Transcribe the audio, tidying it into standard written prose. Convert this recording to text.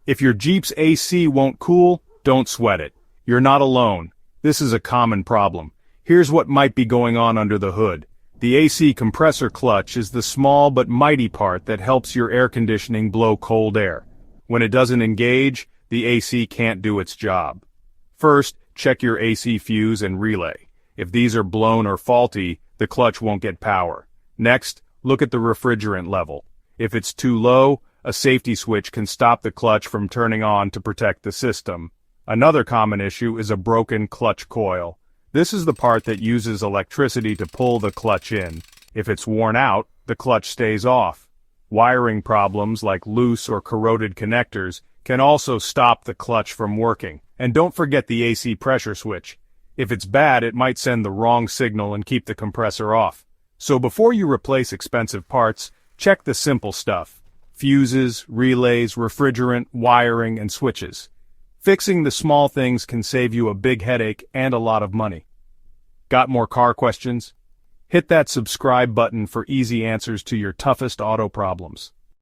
If your Jeep's AC won't cool, don't sweat it. You're not alone. This is a common problem. Here's what might be going on under the hood. The AC compressor clutch is the small but mighty part that helps your air conditioning blow cold air. When it doesn't engage, the AC can't do its job. First, check your AC fuse and relay. If these are blown or faulty, the clutch won't get power. Next, look at the refrigerant level. If it's too low, a safety switch can stop the clutch from turning on to protect the system. Another common issue is a broken clutch coil. This is the part that uses electricity to pull the clutch in. If it's worn out, the clutch stays off. Wiring problems like loose or corroded connectors can also stop the clutch from working. And don't forget the AC pressure switch. If it's bad, it might send the wrong signal and keep the compressor off. So before you replace expensive parts, check the simple stuff: fuses, relays, refrigerant, wiring, and switches. Fixing the small things can save you a big headache and a lot of money. Got more car questions? Hit that subscribe button for easy answers to your toughest auto problems.